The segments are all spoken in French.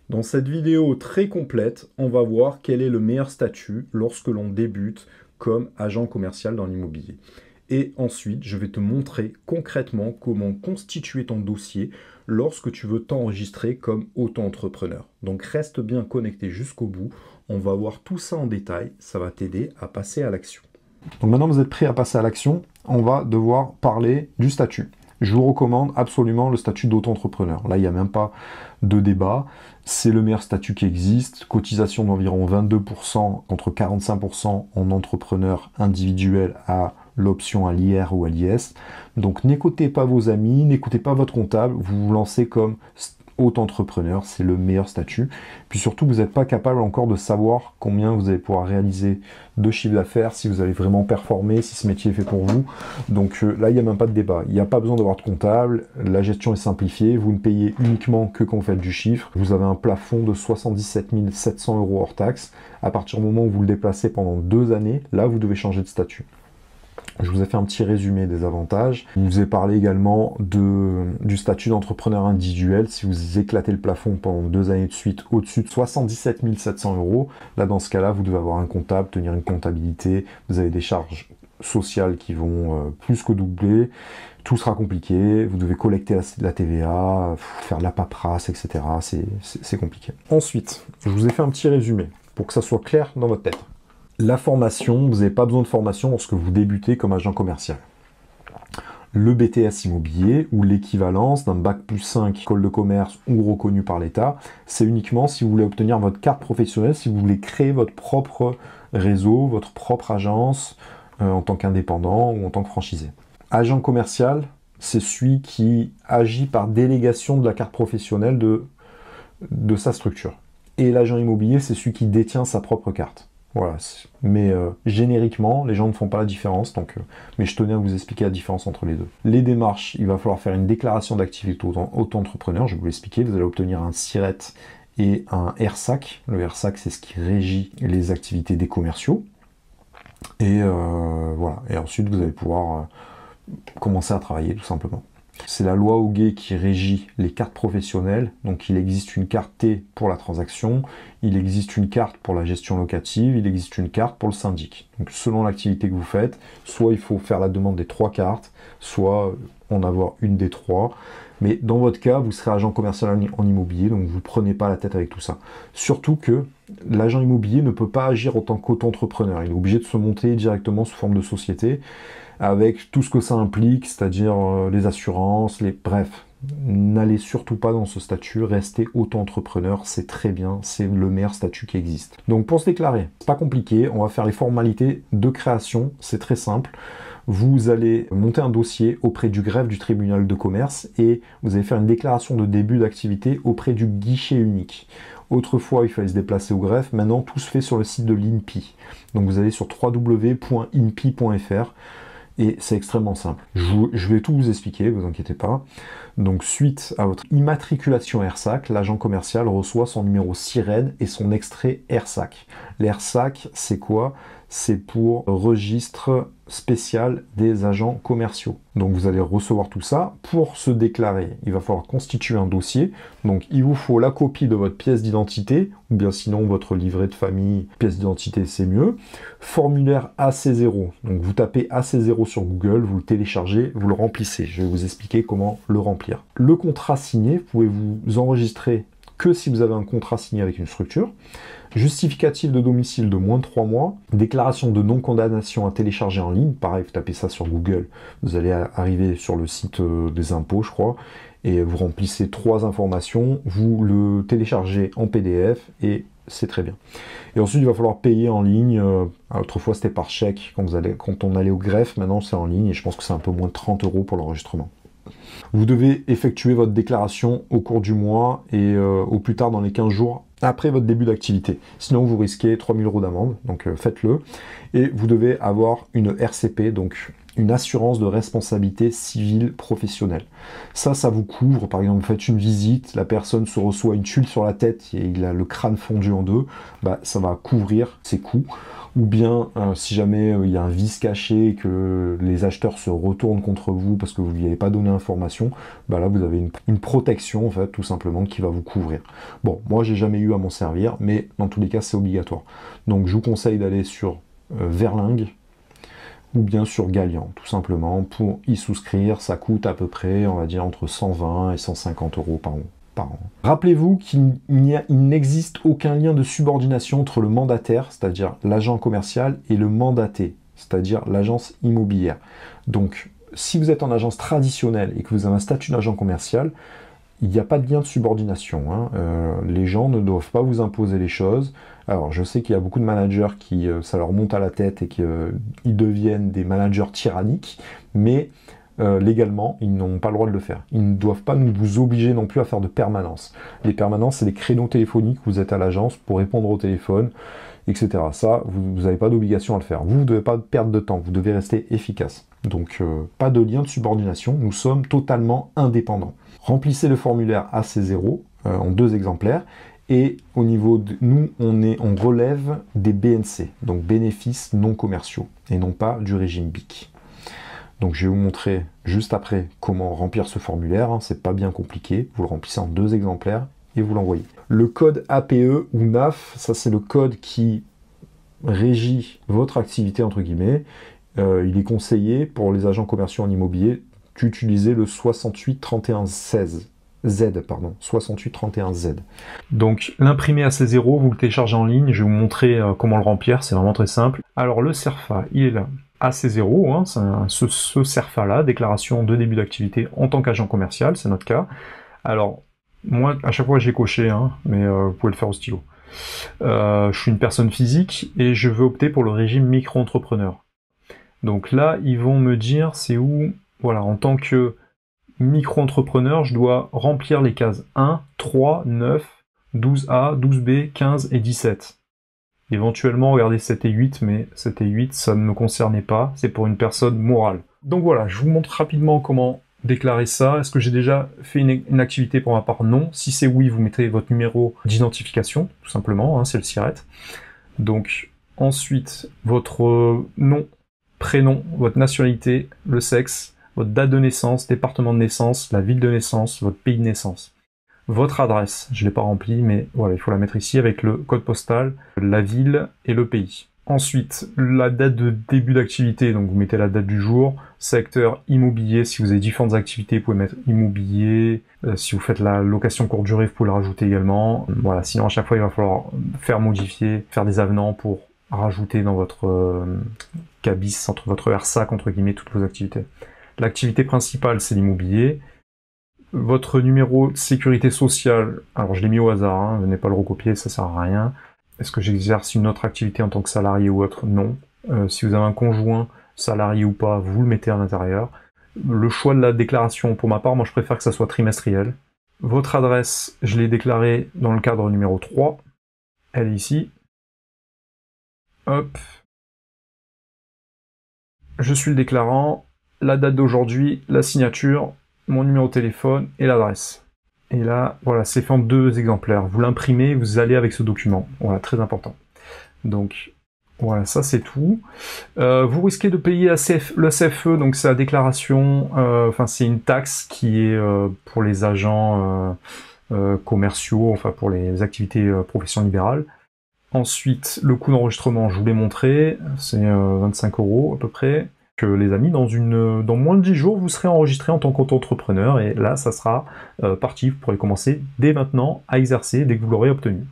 Dans cette vidéo très complète, on va voir quel est le meilleur statut lorsque l'on débute comme agent commercial dans l'immobilier. Et ensuite, je vais te montrer concrètement comment constituer ton dossier lorsque tu veux t'enregistrer comme auto-entrepreneur. Donc reste bien connecté jusqu'au bout, on va voir tout ça en détail, ça va t'aider à passer à l'action. Donc maintenant vous êtes prêt à passer à l'action, on va devoir parler du statut. Je vous recommande absolument le statut d'auto-entrepreneur. Là, il n'y a même pas de débat. C'est le meilleur statut qui existe. Cotisation d'environ 22% contre 45% en entrepreneur individuel à l'option à l'IR ou à l'IS. Donc n'écoutez pas vos amis, n'écoutez pas votre comptable, vous vous lancez comme auto-entrepreneur, c'est le meilleur statut. Puis surtout, vous n'êtes pas capable encore de savoir combien vous allez pouvoir réaliser de chiffre d'affaires, si vous allez vraiment performer, si ce métier est fait pour vous. Donc là, il n'y a même pas de débat. Il n'y a pas besoin d'avoir de comptable, la gestion est simplifiée, vous ne payez uniquement que quand vous faites du chiffre. Vous avez un plafond de 77 700 € hors taxe. À partir du moment où vous le déplacez pendant 2 années, là, vous devez changer de statut. Je vous ai fait un petit résumé des avantages. Je vous ai parlé également du statut d'entrepreneur individuel. Si vous éclatez le plafond pendant 2 années de suite au-dessus de 77 700 €, là dans ce cas-là, vous devez avoir un comptable, tenir une comptabilité. Vous avez des charges sociales qui vont plus que doubler. Tout sera compliqué. Vous devez collecter la TVA, faire de la paperasse, etc. C'est compliqué. Ensuite, je vous ai fait un petit résumé pour que ça soit clair dans votre tête. La formation, vous n'avez pas besoin de formation lorsque vous débutez comme agent commercial. Le BTS immobilier ou l'équivalence d'un bac+5 école de commerce ou reconnu par l'État, c'est uniquement si vous voulez obtenir votre carte professionnelle, si vous voulez créer votre propre réseau, votre propre agence en tant qu'indépendant ou en tant que franchisé. Agent commercial, c'est celui qui agit par délégation de la carte professionnelle de sa structure. Et l'agent immobilier, c'est celui qui détient sa propre carte. Voilà, mais génériquement, les gens ne font pas la différence, mais je tenais à vous expliquer la différence entre les deux. Les démarches, il va falloir faire une déclaration d'activité auto-entrepreneur, je vais vous l'expliquer, vous allez obtenir un SIRET et un RSAC. Le RSAC, c'est ce qui régit les activités des commerciaux. Et voilà, et ensuite vous allez pouvoir commencer à travailler tout simplement. C'est la loi Hoguet qui régit les cartes professionnelles. Donc il existe une carte T pour la transaction, il existe une carte pour la gestion locative, il existe une carte pour le syndic. Donc selon l'activité que vous faites, soit il faut faire la demande des 3 cartes, soit en avoir une des 3. Mais dans votre cas, vous serez agent commercial en immobilier, donc vous ne prenez pas la tête avec tout ça. Surtout que l'agent immobilier ne peut pas agir en tant qu'auto-entrepreneur. Il est obligé de se monter directement sous forme de société, avec tout ce que ça implique, c'est-à-dire les assurances, bref. N'allez surtout pas dans ce statut, restez auto-entrepreneur, c'est très bien, c'est le meilleur statut qui existe. Donc pour se déclarer, c'est pas compliqué, on va faire les formalités de création, c'est très simple. Vous allez monter un dossier auprès du greffe du tribunal de commerce et vous allez faire une déclaration de début d'activité auprès du guichet unique. Autrefois, il fallait se déplacer au greffe, maintenant tout se fait sur le site de l'INPI. Donc vous allez sur www.inpi.fr. Et c'est extrêmement simple. Je vais tout vous expliquer, vous inquiétez pas. Donc suite à votre immatriculation RSAC, l'agent commercial reçoit son numéro SIREN et son extrait RSAC. L'RSAC, c'est quoi? C'est pour registre spécial des agents commerciaux. Donc vous allez recevoir tout ça. Pour se déclarer, il va falloir constituer un dossier. Donc il vous faut la copie de votre pièce d'identité, ou bien sinon votre livret de famille, pièce d'identité c'est mieux. Formulaire AC0. Donc vous tapez AC0 sur Google, vous le téléchargez, vous le remplissez. Je vais vous expliquer comment le remplir. Le contrat signé, vous pouvez vous enregistrer que si vous avez un contrat signé avec une structure. Justificatif de domicile de moins de 3 mois. Déclaration de non-condamnation à télécharger en ligne. Pareil, vous tapez ça sur Google. Vous allez arriver sur le site des impôts, je crois. Et vous remplissez 3 informations. Vous le téléchargez en PDF et c'est très bien. Et ensuite, il va falloir payer en ligne. Autrefois, c'était par chèque quand on allait au greffe. Maintenant, c'est en ligne et je pense que c'est un peu moins de 30 € pour l'enregistrement. Vous devez effectuer votre déclaration au cours du mois et au plus tard dans les 15 jours après votre début d'activité. Sinon, vous risquez 3 000 € d'amende, donc faites-le. Et vous devez avoir une RCP, donc une assurance de responsabilité civile professionnelle. Ça vous couvre. Par exemple, vous faites une visite, la personne se reçoit une tuile sur la tête et il a le crâne fondu en deux, bah, ça va couvrir ses coûts. Ou bien, si jamais il y a un vice caché, que les acheteurs se retournent contre vous parce que vous ne lui avez pas donné l'information, bah là vous avez une protection en fait, tout simplement, qui va vous couvrir. Bon, moi j'ai jamais eu à m'en servir, mais dans tous les cas c'est obligatoire. Donc je vous conseille d'aller sur Verlingue ou bien sur Galian, tout simplement, pour y souscrire. Ça coûte à peu près, on va dire, entre 120 et 150 € par an. Rappelez-vous qu'il n'existe aucun lien de subordination entre le mandataire, c'est-à-dire l'agent commercial, et le mandaté, c'est-à-dire l'agence immobilière. Donc, si vous êtes en agence traditionnelle et que vous avez un statut d'agent commercial, il n'y a pas de lien de subordination. Les gens ne doivent pas vous imposer les choses. Alors, je sais qu'il y a beaucoup de managers qui, ça leur monte à la tête et qu'ils deviennent des managers tyranniques, mais légalement, ils n'ont pas le droit de le faire. Ils ne doivent pas vous obliger non plus à faire de permanence. Les permanences, c'est des créneaux téléphoniques, vous êtes à l'agence pour répondre au téléphone, etc. Ça, vous n'avez pas d'obligation à le faire. Vous ne devez pas perdre de temps, vous devez rester efficace. Donc, pas de lien de subordination, nous sommes totalement indépendants. Remplissez le formulaire AC0 en 2 exemplaires, et au niveau de nous, on relève des BNC, donc bénéfices non commerciaux, et non pas du régime BIC. Donc je vais vous montrer juste après comment remplir ce formulaire, c'est pas bien compliqué, vous le remplissez en 2 exemplaires et vous l'envoyez. Le code APE ou NAF, ça c'est le code qui régit votre activité entre guillemets. Il est conseillé pour les agents commerciaux en immobilier d'utiliser le 6831Z. 6831Z. Donc l'imprimé AC0, vous le téléchargez en ligne, je vais vous montrer comment le remplir, c'est vraiment très simple. Alors le CERFA, il est là. AC0, c'est ce CERFA-là, déclaration de début d'activité en tant qu'agent commercial, c'est notre cas. Alors, moi, à chaque fois, j'ai coché, mais vous pouvez le faire au stylo. Je suis une personne physique et je veux opter pour le régime micro-entrepreneur. Donc là, ils vont me dire c'est où, voilà, en tant que micro-entrepreneur, je dois remplir les cases 1, 3, 9, 12A, 12B, 15 et 17. Éventuellement, regardez 7 et 8, mais 7 et 8, ça ne me concernait pas, c'est pour une personne morale. Donc voilà, je vous montre rapidement comment déclarer ça. Est-ce que j'ai déjà fait une activité pour ma part? Non. Si c'est oui, vous mettez votre numéro d'identification, tout simplement, c'est le SIRET. Donc ensuite, votre nom, prénom, votre nationalité, le sexe, votre date de naissance, département de naissance, la ville de naissance, votre pays de naissance. Votre adresse, je ne l'ai pas remplie, mais voilà, il faut la mettre ici avec le code postal, la ville et le pays. Ensuite, la date de début d'activité, donc vous mettez la date du jour, secteur immobilier, si vous avez différentes activités, vous pouvez mettre immobilier, si vous faites la location courte durée, vous pouvez le rajouter également. Voilà, sinon à chaque fois, il va falloir faire modifier, faire des avenants pour rajouter dans votre cabis, entre votre RSAC, entre guillemets, toutes vos activités. L'activité principale, c'est l'immobilier. Votre numéro de sécurité sociale, alors je l'ai mis au hasard, venez pas le recopier, ça sert à rien. Est-ce que j'exerce une autre activité en tant que salarié ou autre? Non. Si vous avez un conjoint, salarié ou pas, vous le mettez à l'intérieur. Le choix de la déclaration, pour ma part, moi je préfère que ça soit trimestriel. Votre adresse, je l'ai déclarée dans le cadre numéro 3. Elle est ici. Hop. Je suis le déclarant. La date d'aujourd'hui, la signature, mon numéro de téléphone et l'adresse. Et là, voilà, c'est fait en 2 exemplaires. Vous l'imprimez, vous allez avec ce document. Voilà, très important. Donc, voilà, ça c'est tout. Vous risquez de payer le CFE, donc c'est la déclaration, c'est une taxe qui est pour les agents commerciaux, enfin pour les activités profession libérale. Ensuite, le coût d'enregistrement, je vous l'ai montré, c'est 25 € à peu près. Que les amis, dans moins de 10 jours, vous serez enregistré en tant qu'auto-entrepreneur et là, ça sera parti. Vous pourrez commencer dès maintenant à exercer dès que vous l'aurez obtenu.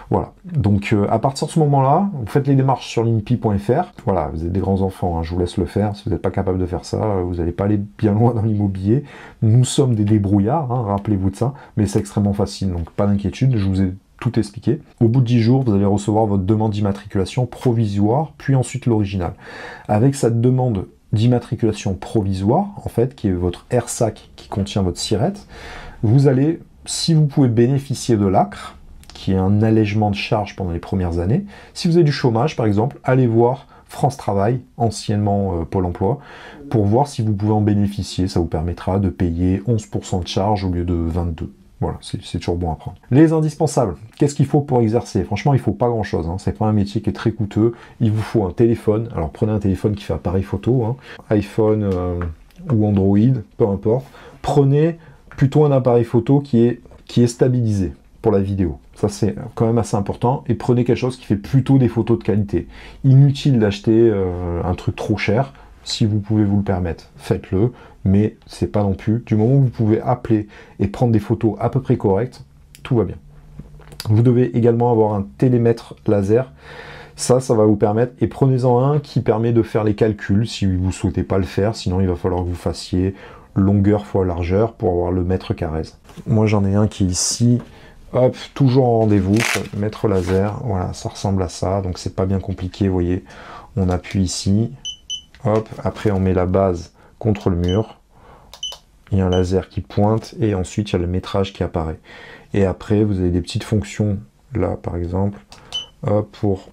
Voilà, donc à partir de ce moment-là, vous faites les démarches sur linpi.fr. Voilà, vous êtes des grands enfants, je vous laisse le faire. Si vous n'êtes pas capable de faire ça, vous n'allez pas aller bien loin dans l'immobilier. Nous sommes des débrouillards, rappelez-vous de ça, mais c'est extrêmement facile, donc pas d'inquiétude, je vous ai tout expliqué. Au bout de 10 jours, vous allez recevoir votre demande d'immatriculation provisoire, puis ensuite l'original. Avec cette demande d'immatriculation provisoire, en fait, qui est votre RSAC qui contient votre SIRET, vous allez, si vous pouvez bénéficier de l'ACRE, qu'il y ait un allègement de charges pendant les premières années. Si vous avez du chômage, par exemple, allez voir France Travail, anciennement Pôle emploi, pour voir si vous pouvez en bénéficier. Ça vous permettra de payer 11% de charges au lieu de 22%. Voilà, c'est toujours bon à prendre. Les indispensables, qu'est-ce qu'il faut pour exercer? Franchement, il ne faut pas grand-chose. Hein. C'est pas un métier qui est très coûteux. Il vous faut un téléphone. Alors prenez un téléphone qui fait appareil photo, hein. iPhone ou Android, peu importe. Prenez plutôt un appareil photo qui est stabilisé pour la vidéo. Ça, c'est quand même assez important. Et prenez quelque chose qui fait plutôt des photos de qualité. Inutile d'acheter un truc trop cher. Si vous pouvez vous le permettre, faites-le. Mais c'est pas non plus. Du moment où vous pouvez appeler et prendre des photos à peu près correctes, tout va bien. Vous devez également avoir un télémètre laser. Ça va vous permettre. Et prenez-en un qui permet de faire les calculs si vous ne souhaitez pas le faire. Sinon, il va falloir que vous fassiez longueur fois largeur pour avoir le mètre carré. Moi, j'en ai un qui est ici. Hop, toujours en rendez-vous, mètre laser. Voilà, ça ressemble à ça. Donc, c'est pas bien compliqué, vous voyez. On appuie ici. Hop, après, on met la base contre le mur. Il y a un laser qui pointe et ensuite, il y a le métrage qui apparaît. Et après, vous avez des petites fonctions, là, par exemple, hop, pour...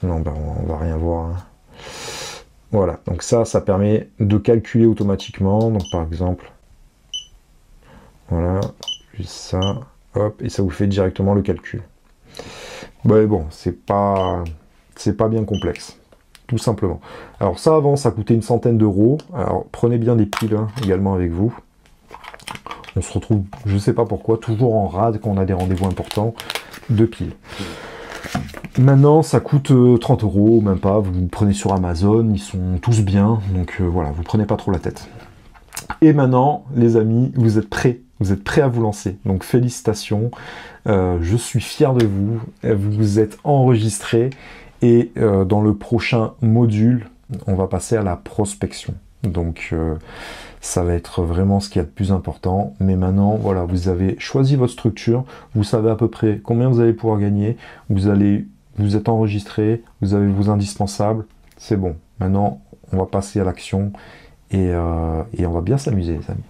Non, ben, on va rien voir, hein. Voilà, donc ça permet de calculer automatiquement. Donc par exemple, voilà, juste ça, hop, et ça vous fait directement le calcul. Mais bon, c'est pas bien complexe, tout simplement. Alors ça, avant, ça coûtait une centaine d'euros. Alors prenez bien des piles hein, également avec vous. On se retrouve, je sais pas pourquoi, toujours en rade quand on a des rendez-vous importants, de piles. Maintenant, ça coûte 30 euros, même pas. Vous prenez sur Amazon, ils sont tous bien. Donc voilà, vous prenez pas trop la tête. Et maintenant, les amis, vous êtes prêts. Vous êtes prêts à vous lancer. Donc félicitations. Je suis fier de vous. Vous vous êtes enregistrés. Et dans le prochain module, on va passer à la prospection. Donc ça va être vraiment ce qu'il y a de plus important. Mais maintenant, voilà, vous avez choisi votre structure. Vous savez à peu près combien vous allez pouvoir gagner. Vous êtes enregistré. Vous avez vos indispensables. C'est bon. Maintenant, on va passer à l'action. Et on va bien s'amuser, les amis.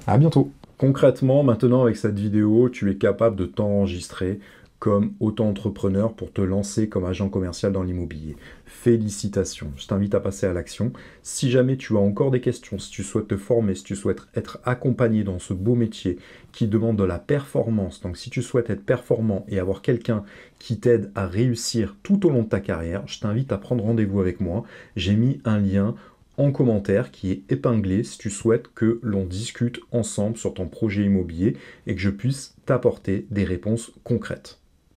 À bientôt. Concrètement, maintenant, avec cette vidéo, tu es capable de t'enregistrer comme auto-entrepreneur pour te lancer comme agent commercial dans l'immobilier. Félicitations, je t'invite à passer à l'action. Si jamais tu as encore des questions, si tu souhaites te former, si tu souhaites être accompagné dans ce beau métier qui demande de la performance, donc si tu souhaites être performant et avoir quelqu'un qui t'aide à réussir tout au long de ta carrière, je t'invite à prendre rendez-vous avec moi. J'ai mis un lien en commentaire qui est épinglé si tu souhaites que l'on discute ensemble sur ton projet immobilier et que je puisse t'apporter des réponses concrètes.